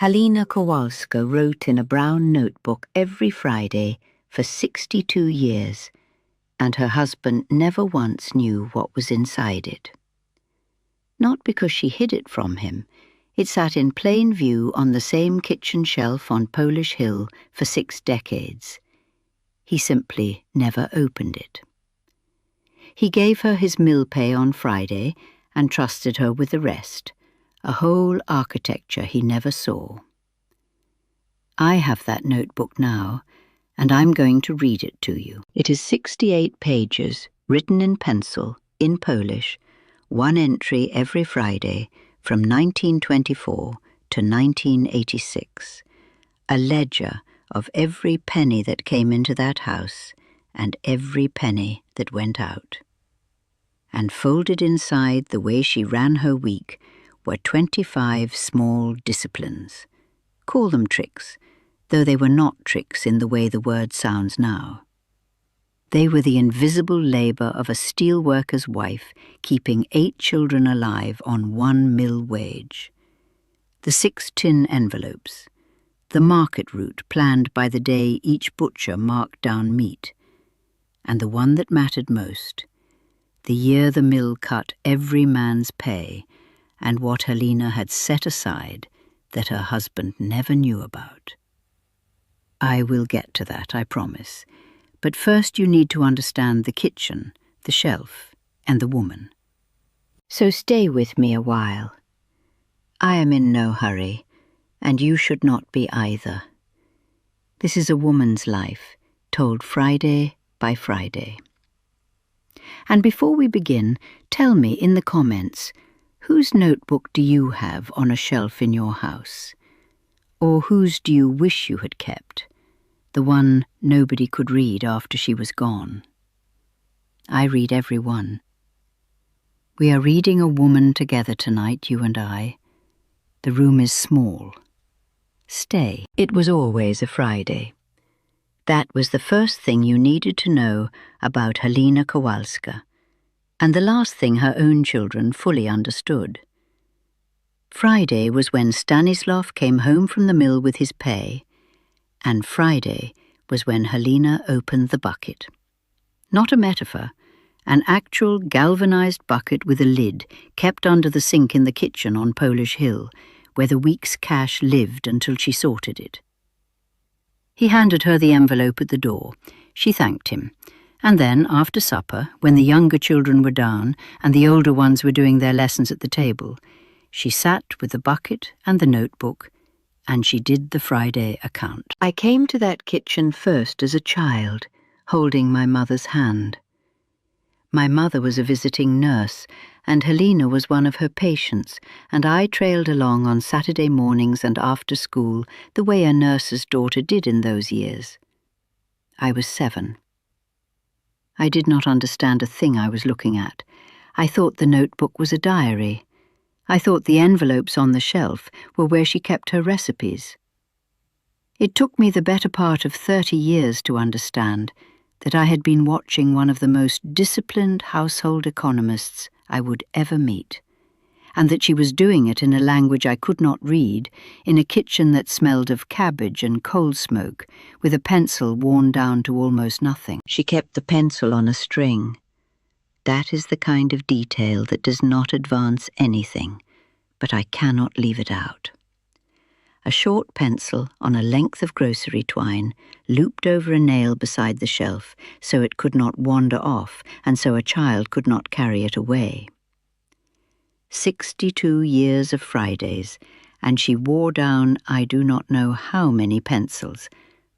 Halina Kowalska wrote in a brown notebook every Friday for 62 years, and her husband never once knew what was inside it. Not because she hid it from him. It sat in plain view on the same kitchen shelf on Polish Hill for 6 decades. He simply never opened it. He gave her his mill pay on Friday and trusted her with the rest, a whole architecture he never saw. I have that notebook now, and I'm going to read it to you. It is 68 pages, written in pencil, in Polish, one entry every Friday from 1924 to 1986, a ledger of every penny that came into that house and every penny that went out. And folded inside the way she ran her week were 25 small disciplines. Call them tricks, though they were not tricks in the way the word sounds now. They were the invisible labor of a steel worker's wife keeping 8 children alive on 1 mill wage. The 6 tin envelopes, the market route planned by the day each butcher marked down meat, and the one that mattered most, the year the mill cut every man's pay and what Halina had set aside that her husband never knew about. I will get to that, I promise. But first you need to understand the kitchen, the shelf, and the woman. So stay with me a while. I am in no hurry, and you should not be either. This is a woman's life, told Friday by Friday. And before we begin, tell me in the comments, whose notebook do you have on a shelf in your house? Or whose do you wish you had kept? The one nobody could read after she was gone. I read every one. We are reading a woman together tonight, you and I. The room is small. Stay. It was always a Friday. That was the first thing you needed to know about Halina Kowalska, and the last thing her own children fully understood. Friday was when Stanislav came home from the mill with his pay, and Friday was when Halina opened the bucket. Not a metaphor, an actual galvanized bucket with a lid kept under the sink in the kitchen on Polish Hill, where the week's cash lived until she sorted it. He handed her the envelope at the door. She thanked him, and then, after supper, when the younger children were down and the older ones were doing their lessons at the table, she sat with the bucket and the notebook, and she did the Friday account. I came to that kitchen first as a child, holding my mother's hand. My mother was a visiting nurse, and Halina was one of her patients, and I trailed along on Saturday mornings and after school the way a nurse's daughter did in those years. I was 7. I did not understand a thing I was looking at. I thought the notebook was a diary. I thought the envelopes on the shelf were where she kept her recipes. It took me the better part of 30 years to understand that I had been watching one of the most disciplined household economists I would ever meet, and that she was doing it in a language I could not read, in a kitchen that smelled of cabbage and coal smoke, with a pencil worn down to almost nothing. She kept the pencil on a string. That is the kind of detail that does not advance anything, but I cannot leave it out. A short pencil on a length of grocery twine, looped over a nail beside the shelf so it could not wander off and so a child could not carry it away. 62 years of Fridays, and she wore down I do not know how many pencils,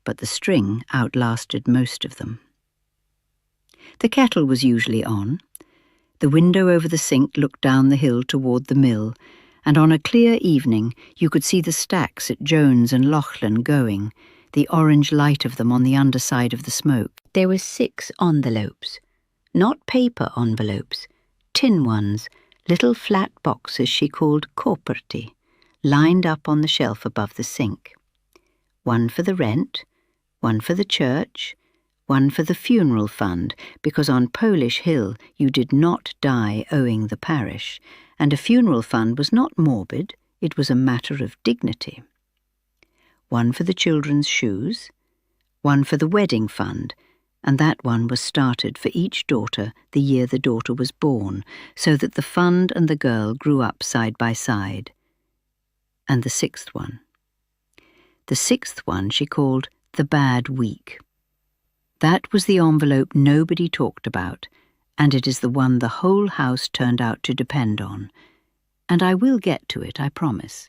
but the string outlasted most of them. The kettle was usually on. The window over the sink looked down the hill toward the mill, and on a clear evening you could see the stacks at Jones and Loughlin going, the orange light of them on the underside of the smoke. There were 6 envelopes, not paper envelopes, tin ones, little flat boxes she called koperty, lined up on the shelf above the sink. One for the rent, one for the church, one for the funeral fund, because on Polish Hill you did not die owing the parish, and a funeral fund was not morbid, it was a matter of dignity. one for the children's shoes, one for the wedding fund, and that one was started for each daughter the year the daughter was born, so that the fund and the girl grew up side by side. And the sixth one. The sixth one she called the bad week. That was the envelope nobody talked about, and it is the one the whole house turned out to depend on. And I will get to it, I promise.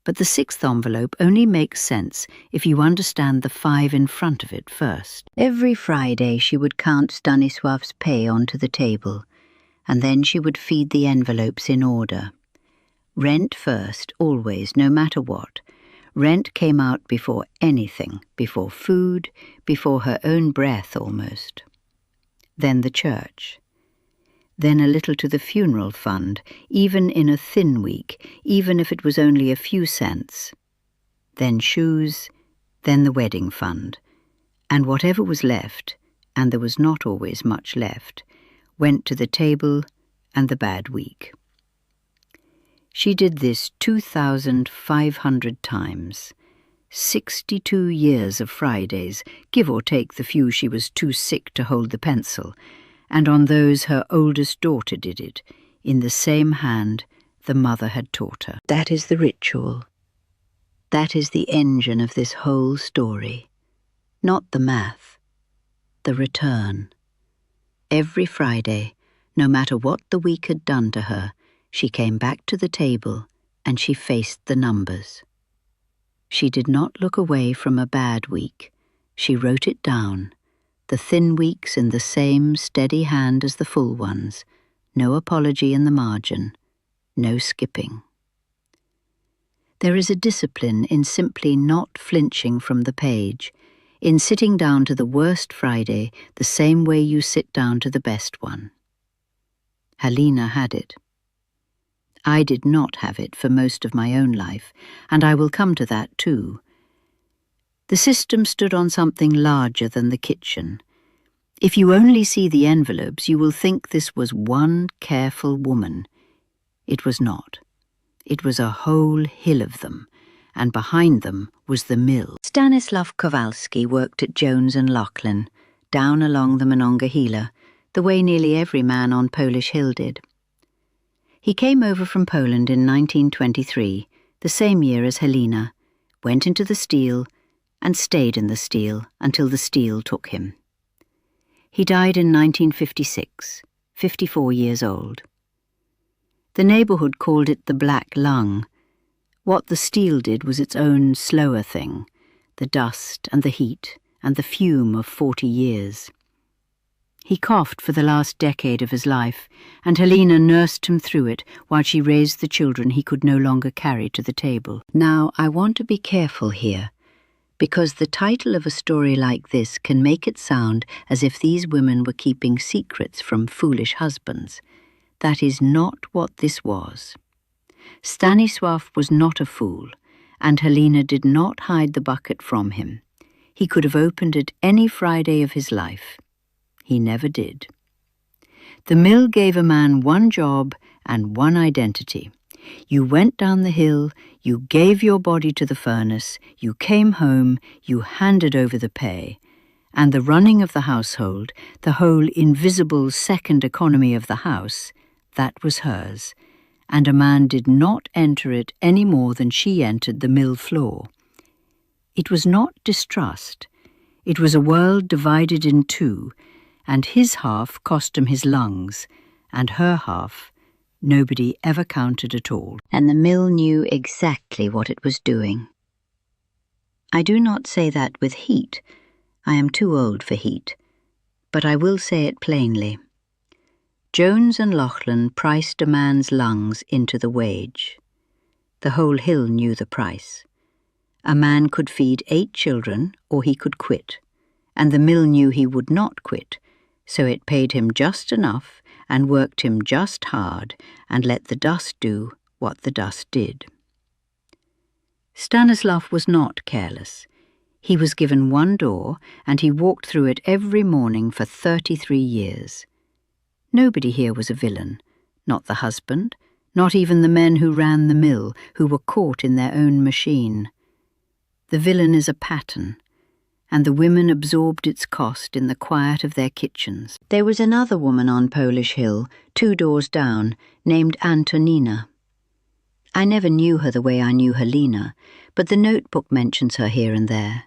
But the sixth envelope only makes sense if you understand the 5 in front of it first. Every Friday she would count Stanisław's pay onto the table, and then she would feed the envelopes in order. Rent first, always, no matter what. Rent came out before anything, before food, before her own breath almost. Then the church. Then a little to the funeral fund, even in a thin week, even if it was only a few cents. Then shoes, then the wedding fund. And whatever was left, and there was not always much left, went to the table and the bad week. She did this 2,500 times. 62 years of Fridays, give or take the few she was too sick to hold the pencil, and on those her oldest daughter did it, in the same hand the mother had taught her. That is the ritual. That is the engine of this whole story. Not the math, the return. Every Friday, no matter what the week had done to her, she came back to the table and she faced the numbers. She did not look away from a bad week. She wrote it down, the thin weeks in the same steady hand as the full ones, no apology in the margin, no skipping. There is a discipline in simply not flinching from the page, in sitting down to the worst Friday the same way you sit down to the best one. Halina had it. I did not have it for most of my own life, and I will come to that too. The system stood on something larger than the kitchen. If you only see the envelopes, you will think this was one careful woman. It was not. It was a whole hill of them, and behind them was the mill. Stanislaw Kowalski worked at Jones and Laughlin, down along the Monongahela, the way nearly every man on Polish Hill did. He came over from Poland in 1923, the same year as Halina, went into the steel, and stayed in the steel until the steel took him. He died in 1956, 54 years old. The neighborhood called it the Black Lung. What the steel did was its own slower thing, the dust and the heat and the fume of 40 years. He coughed for the last decade of his life, and Halina nursed him through it while she raised the children he could no longer carry to the table. Now, I want to be careful here, because the title of a story like this can make it sound as if these women were keeping secrets from foolish husbands. That is not what this was. Stanisław was not a fool, and Halina did not hide the bucket from him. He could have opened it any Friday of his life. He never did. The mill gave a man one job and one identity. You went down the hill, you gave your body to the furnace, you came home, you handed over the pay, and the running of the household, the whole invisible second economy of the house, that was hers, and a man did not enter it any more than she entered the mill floor. It was not distrust. It was a world divided in two, and his half cost him his lungs, and her half nobody ever counted at all. And the mill knew exactly what it was doing. I do not say that with heat. I am too old for heat. But I will say it plainly. Jones and Laughlin priced a man's lungs into the wage. The whole hill knew the price. A man could feed 8 children, or he could quit, and the mill knew he would not quit, so it paid him just enough and worked him just hard and let the dust do what the dust did. Stanislaw was not careless. He was given one door, and he walked through it every morning for 33 years. Nobody here was a villain, not the husband, not even the men who ran the mill, who were caught in their own machine. The villain is a pattern, and the women absorbed its cost in the quiet of their kitchens. There was another woman on Polish Hill, 2 doors down, named Antonina. I never knew her the way I knew Helena, but the notebook mentions her here and there.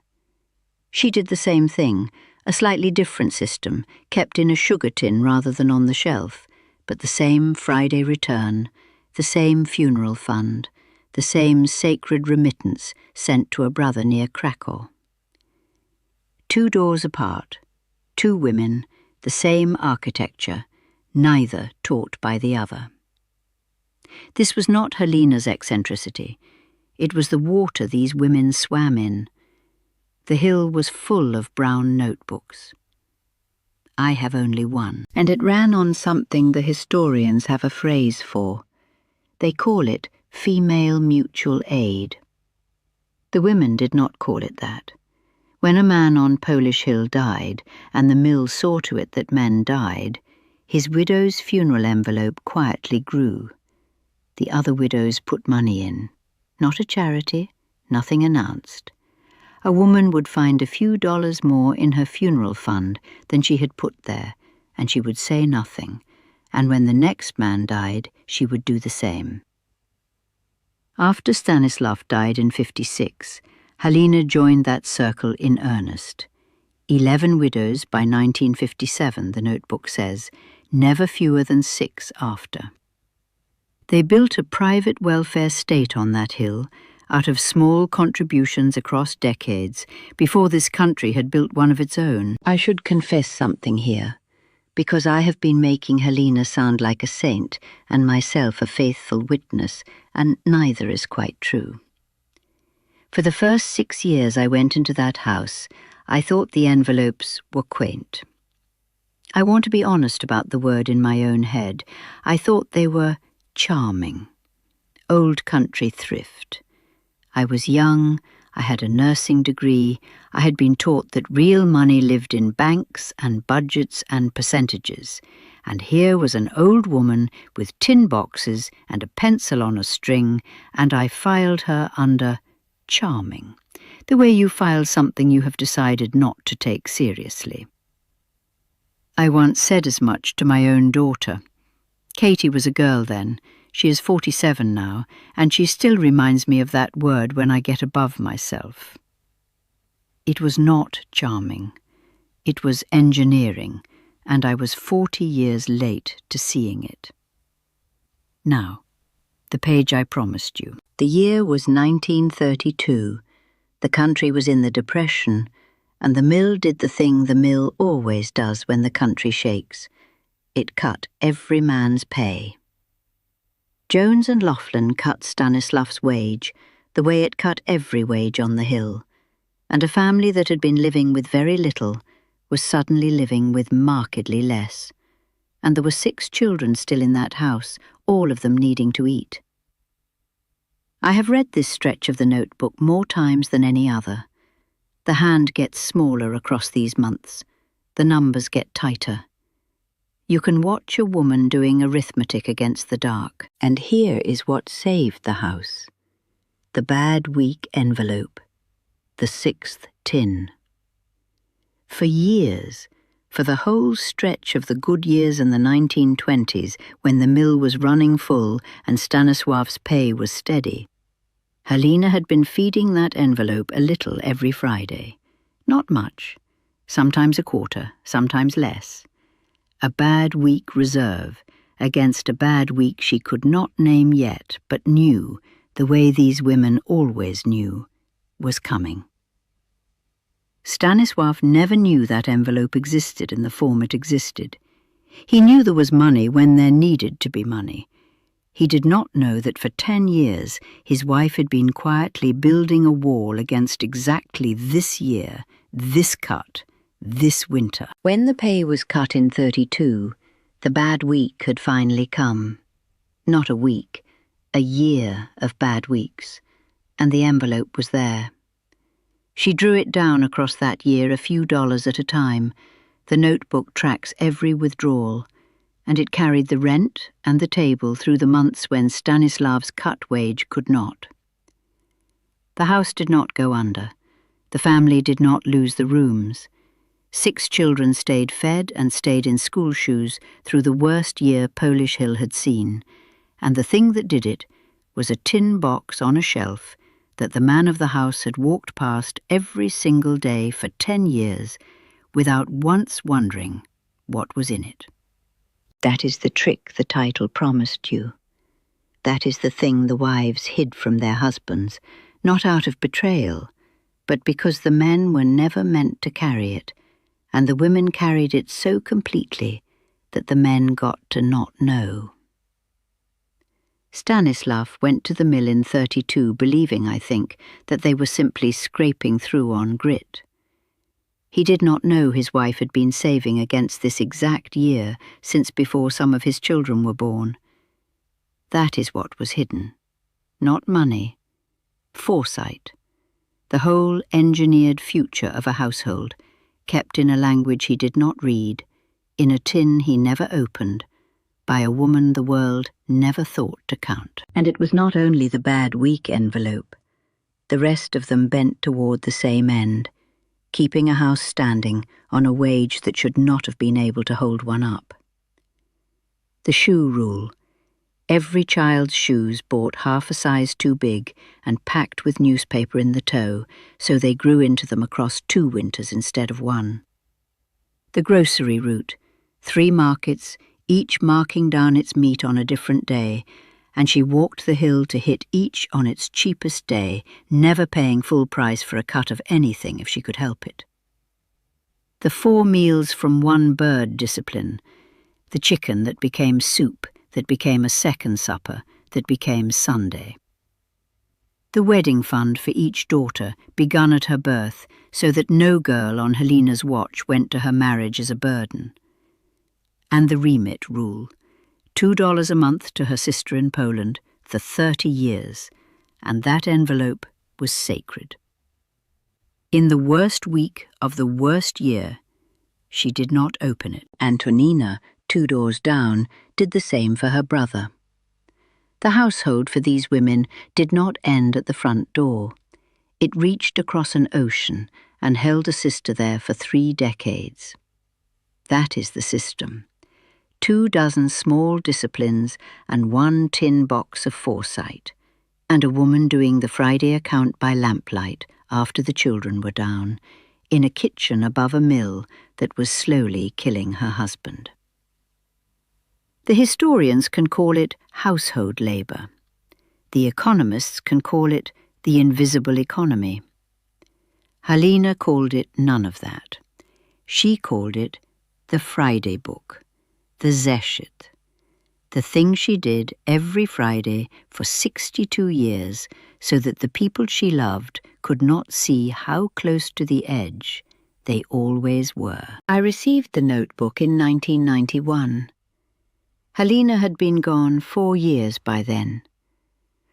She did the same thing, a slightly different system, kept in a sugar tin rather than on the shelf, but the same Friday return, the same funeral fund, the same sacred remittance sent to a brother near Krakow. 2 doors apart, 2 women, the same architecture, neither taught by the other. This was not Helena's eccentricity. It was the water these women swam in. The hill was full of brown notebooks. I have only one, and it ran on something the historians have a phrase for. They call it female mutual aid. The women did not call it that. When a man on Polish Hill died, and the mill saw to it that men died, his widow's funeral envelope quietly grew. The other widows put money in. Not a charity, nothing announced. A woman would find a few dollars more in her funeral fund than she had put there, and she would say nothing, and when the next man died, she would do the same. After Stanislav died in 1956, Helena joined that circle in earnest. 11 widows by 1957, the notebook says, never fewer than 6 after. They built a private welfare state on that hill out of small contributions across decades before this country had built one of its own. I should confess something here, because I have been making Helena sound like a saint and myself a faithful witness, and neither is quite true. For the first 6 years I went into that house, I thought the envelopes were quaint. I want to be honest about the word in my own head. I thought they were charming. Old country thrift. I was young, I had a nursing degree, I had been taught that real money lived in banks and budgets and percentages, and here was an old woman with tin boxes and a pencil on a string, and I filed her under charming, the way you file something you have decided not to take seriously. I once said as much to my own daughter. Katie was a girl then. She is 47 now, and she still reminds me of that word when I get above myself. It was not charming. It was engineering, and I was 40 years late to seeing it. Now, the page I promised you. The year was 1932. The country was in the Depression, and the mill did the thing the mill always does when the country shakes. It cut every man's pay. Jones and Laughlin cut Stanislav's wage, the way it cut every wage on the hill, and a family that had been living with very little was suddenly living with markedly less, and there were 6 children still in that house, all of them needing to eat. I have read this stretch of the notebook more times than any other. The hand gets smaller across these months. The numbers get tighter. You can watch a woman doing arithmetic against the dark, and here is what saved the house. The bad week envelope. The 6th tin. For years, for the whole stretch of the good years in the 1920s, when the mill was running full and Stanisław's pay was steady, Helena had been feeding that envelope a little every Friday. Not much. Sometimes a quarter, sometimes less. A bad week reserve against a bad week she could not name yet, but knew, the way these women always knew, was coming. Stanisław never knew that envelope existed in the form it existed. He knew there was money when there needed to be money. He did not know that for 10 years his wife had been quietly building a wall against exactly this year, this cut, this winter. When the pay was cut in 32, the bad week had finally come. Not a week, a year of bad weeks, and the envelope was there. She drew it down across that year a few dollars at a time. The notebook tracks every withdrawal, and it carried the rent and the table through the months when Stanisław's cut wage could not. The house did not go under. The family did not lose the rooms. 6 children stayed fed and stayed in school shoes through the worst year Polish Hill had seen, and the thing that did it was a tin box on a shelf that the man of the house had walked past every single day for 10 years without once wondering what was in it. That is the trick the title promised you. That is the thing the wives hid from their husbands, not out of betrayal, but because the men were never meant to carry it, and the women carried it so completely that the men got to not know. Stanislav went to the mill in 32 believing, I think, that they were simply scraping through on grit. He did not know his wife had been saving against this exact year since before some of his children were born. That is what was hidden. Not money. Foresight. The whole engineered future of a household, kept in a language he did not read, in a tin he never opened, by a woman the world never thought to count. And it was not only the bad week envelope. The rest of them bent toward the same end, keeping a house standing on a wage that should not have been able to hold one up. The shoe rule. Every child's shoes bought half a size too big and packed with newspaper in the toe, so they grew into them across 2 winters instead of 1. The grocery route. 3 markets, each marking down its meat on a different day, and she walked the hill to hit each on its cheapest day, never paying full price for a cut of anything if she could help it. The 4 meals from one bird discipline. The chicken that became soup, that became a second supper, that became Sunday. The wedding fund for each daughter, begun at her birth, so that no girl on Helena's watch went to her marriage as a burden. And the remit rule. $2 a month to her sister in Poland for 30 years, and that envelope was sacred. In the worst week of the worst year, she did not open it. Antonina, 2 doors down, did the same for her brother. The household for these women did not end at the front door. It reached across an ocean and held a sister there for 3 decades. That is the system. 24 small disciplines and 1 tin box of foresight, and a woman doing the Friday account by lamplight after the children were down, in a kitchen above a mill that was slowly killing her husband. The historians can call it household labour. The economists can call it the invisible economy. Helena called it none of that. She called it the Friday book, the Zeszyt, the thing she did every Friday for 62 years so that the people she loved could not see how close to the edge they always were. I received the notebook in 1991. Helena had been gone 4 years by then.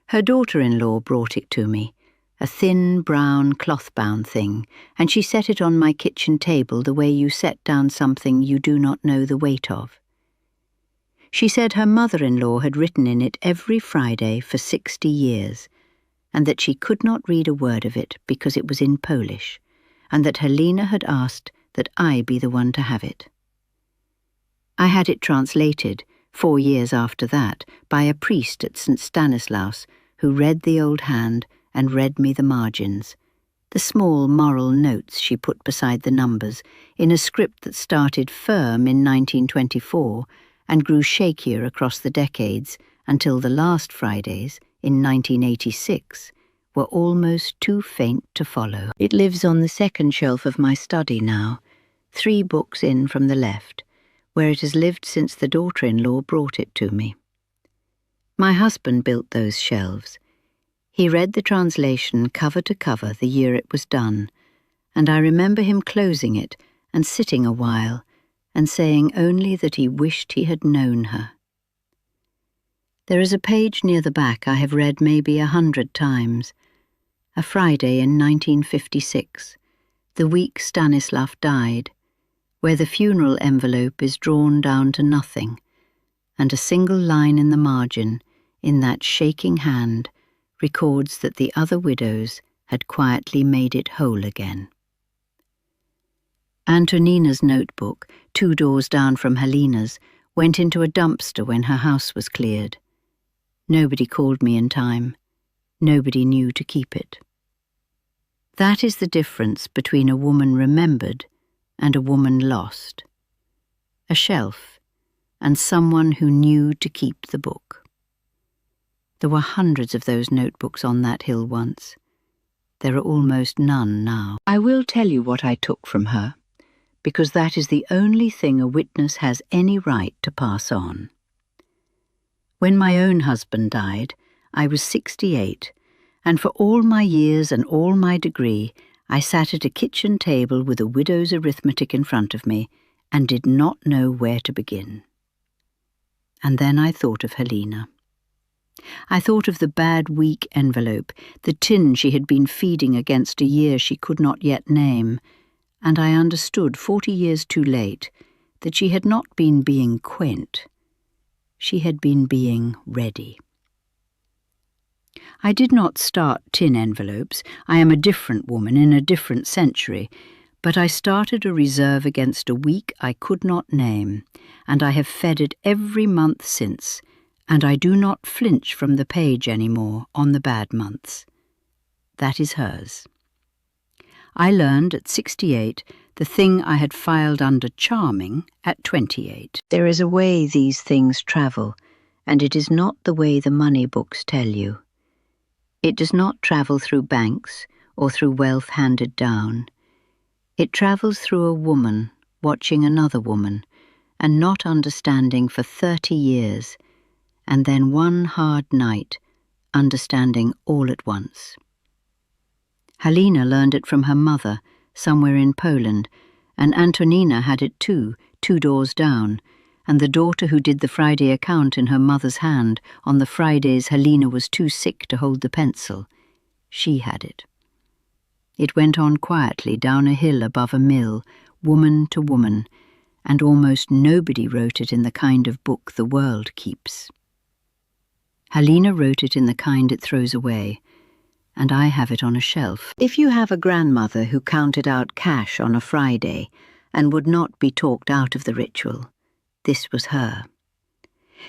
Her daughter-in-law brought it to me, a thin, brown, cloth-bound thing, and she set it on my kitchen table the way you set down something you do not know the weight of. She said her mother-in-law had written in it every Friday for 60 years, and that she could not read a word of it because it was in Polish, and that Helena had asked that I be the one to have it. I had it translated, 4 years after that, by a priest at St. Stanislaus, who read the old hand and read me the margins, the small moral notes she put beside the numbers, in a script that started firm in 1924 and grew shakier across the decades until the last Fridays, in 1986, were almost too faint to follow. It lives on the second shelf of my study now, 3 books in from the left, where it has lived since the daughter-in-law brought it to me. My husband built those shelves. He read the translation cover to cover the year it was done, and I remember him closing it and sitting a while and saying only that he wished he had known her. There is a page near the back I have read maybe 100 times. A Friday in 1956, the week Stanislav died, where the funeral envelope is drawn down to nothing, and a single line in the margin, in that shaking hand, records that the other widows had quietly made it whole again. Antonina's notebook, 2 doors down from Helena's, went into a dumpster when her house was cleared. Nobody called me in time. Nobody knew to keep it. That is the difference between a woman remembered and a woman lost. A shelf, and someone who knew to keep the book. There were hundreds of those notebooks on that hill once. There are almost none now. I will tell you what I took from her, because that is the only thing a witness has any right to pass on. When my own husband died, I was 68, and for all my years and all my degree, I sat at a kitchen table with a widow's arithmetic in front of me and did not know where to begin. And then I thought of Helena. I thought of the bad, weak envelope, the tin she had been feeding against a year she could not yet name, and I understood 40 years too late that she had not been being quaint. She had been being ready. I did not start tin envelopes. I am a different woman in a different century, but I started a reserve against a week I could not name, and I have fed it every month since, and I do not flinch from the page anymore on the bad months. That is hers. I learned at 68 the thing I had filed under charming at 28. There is a way these things travel, and it is not the way the money books tell you. It does not travel through banks or through wealth handed down. It travels through a woman watching another woman and not understanding for 30 years, and then one hard night understanding all at once. Helena learned it from her mother somewhere in Poland, and Antonina had it too, 2 doors down, and the daughter who did the Friday account in her mother's hand on the Fridays Helena was too sick to hold the pencil. She had it. It went on quietly down a hill above a mill, woman to woman, and almost nobody wrote it in the kind of book the world keeps. Helena wrote it in the kind it throws away, and I have it on a shelf. If you have a grandmother who counted out cash on a Friday and would not be talked out of the ritual, this was her.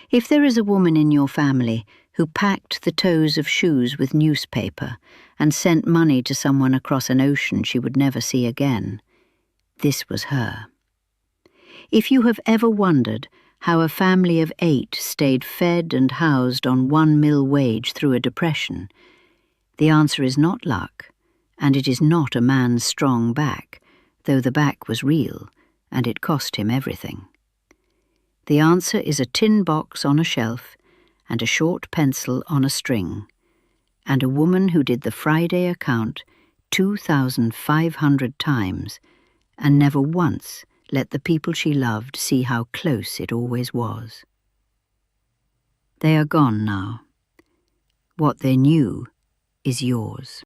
If there is a woman in your family who packed the toes of shoes with newspaper and sent money to someone across an ocean she would never see again, this was her. If you have ever wondered how a family of 8 stayed fed and housed on 1 mill wage through a depression, the answer is not luck, and it is not a man's strong back, though the back was real, and it cost him everything. The answer is a tin box on a shelf, and a short pencil on a string, and a woman who did the Friday account 2,500 times, and never once let the people she loved see how close it always was. They are gone now. What they knew is yours.